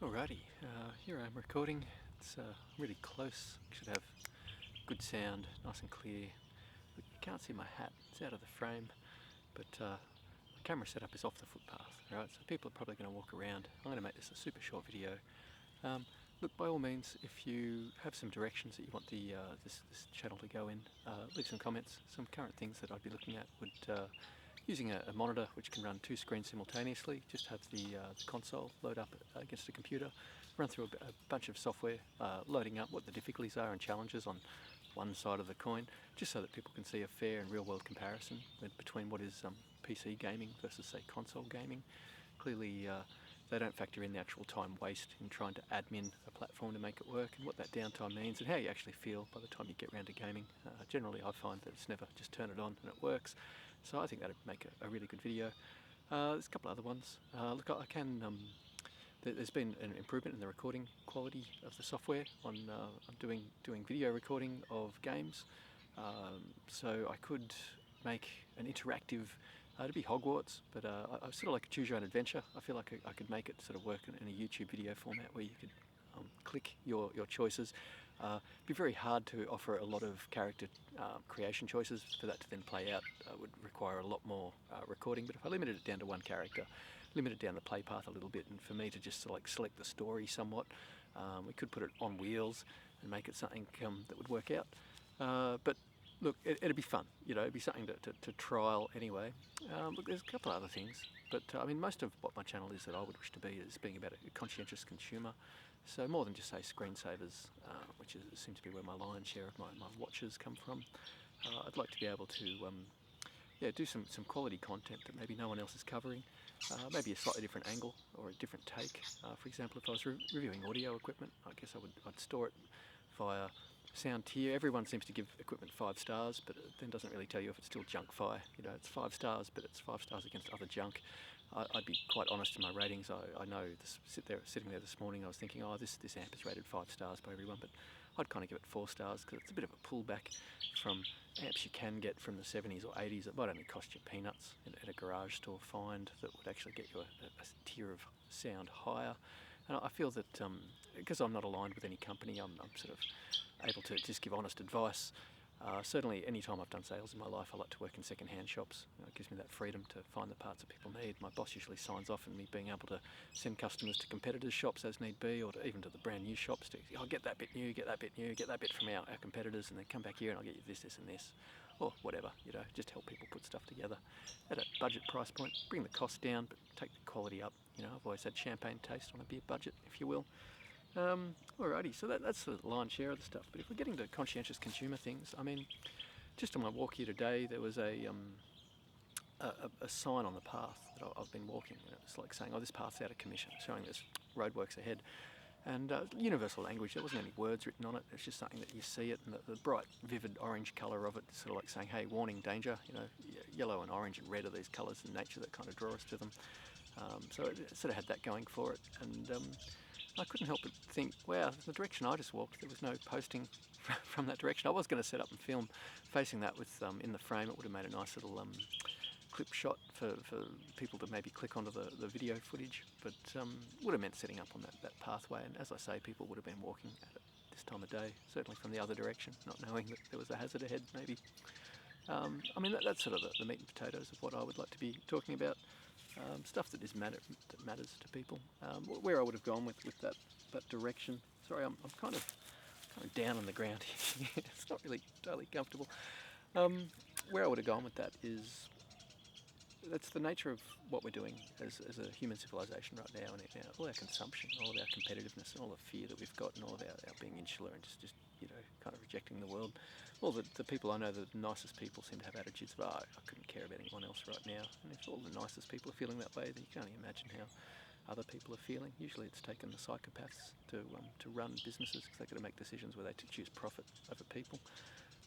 Alrighty, here I am recording. It's really close. Should have good sound, nice and clear. You can't see my hat, it's out of the frame, but my camera setup is off the footpath, right? So people are probably going to walk around. I'm going to make this a super short video. Look, by all means, if you have some directions that you want this channel to go in, leave some comments. Some current things that I'd be looking at would using a monitor which can run two screens simultaneously. Just have the console load up against a computer, run through a bunch of software, loading up what the difficulties are and challenges on one side of the coin, just so that people can see a fair and real-world comparison between what is PC gaming versus, say, console gaming. Clearly, they don't factor in the actual time waste in trying to admin a platform to make it work, and what that downtime means and how you actually feel by the time you get around to gaming. Generally, I find that it's never just turn it on and it works, so I think that'd make a really good video. There's a couple of other ones. Look, I can. There's been an improvement in the recording quality of the software on I'm doing video recording of games, so I could make an interactive. It'd be Hogwarts, but I sort of like a choose your own adventure. I feel like I could make it sort of work in a YouTube video format where you could click your choices. It'd be very hard to offer a lot of character creation choices. For that to then play out would require a lot more recording, but if I limited it down to one character, limited down the play path a little bit, and for me to just sort of like select the story somewhat, we could put it on wheels and make it something that would work out. But look, it'd be fun, you know, it'd be something to trial anyway. Look, there's a couple of other things, but I mean, most of what my channel is that I would wish to be is being about a conscientious consumer. So more than just say screensavers, which seems to be where my lion's share of my watches come from. I'd like to be able to do some quality content that maybe no one else is covering, maybe a slightly different angle or a different take. For example, if I was reviewing audio equipment, I guess I'd store it via sound tier. Everyone seems to give equipment 5 stars, but it then doesn't really tell you if it's still junk fire. You know, it's 5 stars, but it's 5 stars against other junk. I'd be quite honest in my ratings. I know sitting there this morning, I was thinking, oh, this amp is rated 5 stars by everyone, but I'd kind of give it 4 stars because it's a bit of a pullback from amps you can get from the 70s or 80s that might only cost you peanuts at a garage store find that would actually get you a tier of sound higher. And I feel that because I'm not aligned with any company, I'm sort of able to just give honest advice. Certainly, any time I've done sales in my life, I like to work in second-hand shops. You know, it gives me that freedom to find the parts that people need. My boss usually signs off on me being able to send customers to competitors' shops as need be, or even to the brand new shops. I'll get that bit new, get that bit new, get that bit from our competitors, and then come back here and I'll get you this, this, and this, or whatever. You know, just help people put stuff together at a budget price point. Bring the cost down, but take the quality up. You know, I've always had champagne taste on a beer budget, if you will. Alrighty, so that's the lion's share of the stuff. But if we're getting to conscientious consumer things, I mean, just on my walk here today, there was a sign on the path that I've been walking. You know, it's like saying, "Oh, this path's out of commission," showing there's roadworks ahead. And universal language, there wasn't any words written on it. It's just something that you see it, and the bright, vivid orange colour of it, sort of like saying, "Hey, warning, danger." You know, yellow and orange and red are these colours in nature that kind of draw us to them. So it sort of had that going for it, and I couldn't help but think, wow, the direction I just walked, there was no posting from that direction. I was going to set up and film facing that with in the frame. It would have made a nice little clip shot for people to maybe click onto the video footage, but would have meant setting up on that pathway. And as I say, people would have been walking at it this time of day, certainly from the other direction, not knowing that there was a hazard ahead, maybe. I mean, that's sort of the meat and potatoes of what I would like to be talking about. Stuff that that matters to people. Where I would have gone with that direction. Sorry, I'm kind of down on the ground here. It's not really totally comfortable. Where I would have gone with that is that's the nature of what we're doing as a human civilization right now, and all our consumption, all of our competitiveness, and all the fear that we've got, and all of our being insular and just you know, kind of rejecting the world. All the people I know, the nicest people, seem to have attitudes of, oh, I couldn't care about anyone else right now. And if all the nicest people are feeling that way, then you can only imagine how other people are feeling. Usually it's taken the psychopaths to run businesses because they've got to make decisions where they choose profit over people.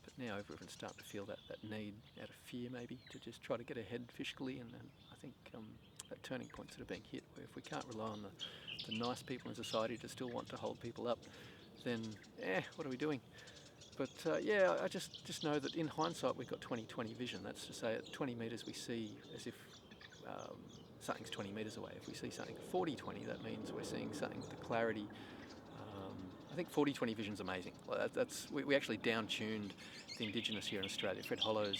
But now everyone's starting to feel that need, out of fear maybe, to just try to get ahead fiscally, and I think that turning point's sort of being hit, where if we can't rely on the nice people in society to still want to hold people up, then what are we doing? But I just know that in hindsight we've got 20/20 vision. That's to say at 20 metres we see as if something's 20 metres away. If we see something 40-20, that means we're seeing something with the clarity. I think 40-20 vision's amazing. Well, we actually down-tuned the indigenous here in Australia, Fred Hollows,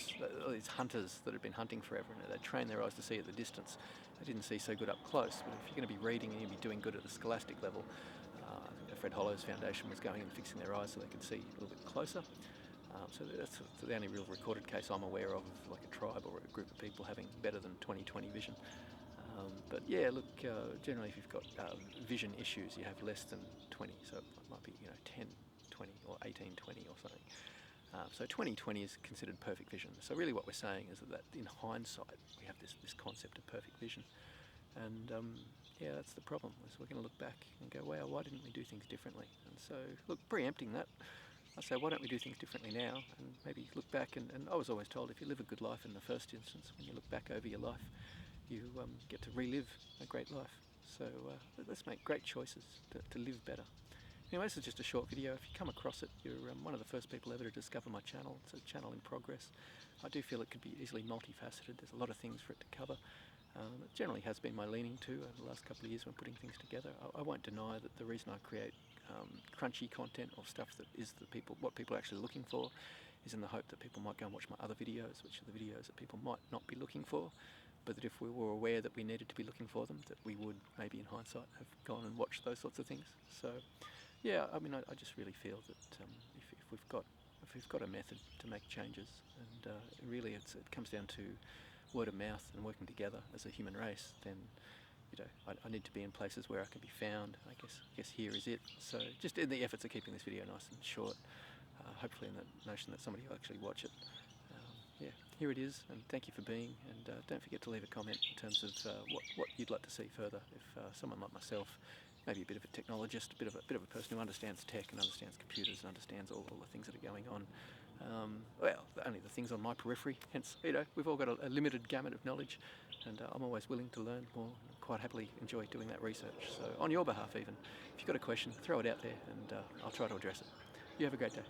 these hunters that had been hunting forever, and they trained their eyes to see at the distance. They didn't see so good up close, but if you're going to be reading and you're going to be doing good at the scholastic level, I think the Fred Hollows Foundation was going and fixing their eyes so they could see a little bit closer. So that's the only real recorded case I'm aware of like a tribe or a group of people having better than 20-20 vision. But yeah, look, generally if you've got vision issues, you have less than 20, so it might be 10-20 or 18-20 or something. So 20-20 is considered perfect vision. So really what we're saying is that in hindsight we have this concept of perfect vision. And yeah, that's the problem, is we're going to look back and go, wow, why didn't we do things differently? And so, look, preempting that, I say, why don't we do things differently now, and maybe look back, and I was always told if you live a good life in the first instance, when you look back over your life, you get to relive a great life. So let's make great choices to live better. Anyway, this is just a short video. If you come across it, you're one of the first people ever to discover my channel. It's a channel in progress. I do feel it could be easily multifaceted. There's a lot of things for it to cover. It generally has been my leaning too over the last couple of years when putting things together. I won't deny that the reason I create crunchy content or stuff that is what people are actually looking for is in the hope that people might go and watch my other videos, which are the videos that people might not be looking for, but that if we were aware that we needed to be looking for them, that we would maybe in hindsight have gone and watched those sorts of things. So yeah, I mean, I just really feel that if we've got a method to make changes, and really it comes down to word of mouth and working together as a human race, then I need to be in places where I can be found. I guess here is it. So just in the efforts of keeping this video nice and short, hopefully in the notion that somebody will actually watch it. Yeah, here it is, and thank you for being, and don't forget to leave a comment in terms of what you'd like to see further. If someone like myself, maybe a bit of a technologist, a bit of a person who understands tech and understands computers and understands all the things that are going on, well, only the things on my periphery, hence, we've all got a limited gamut of knowledge, and I'm always willing to learn more, and quite happily enjoy doing that research. So on your behalf even, if you've got a question, throw it out there, and I'll try to address it. You have a great day.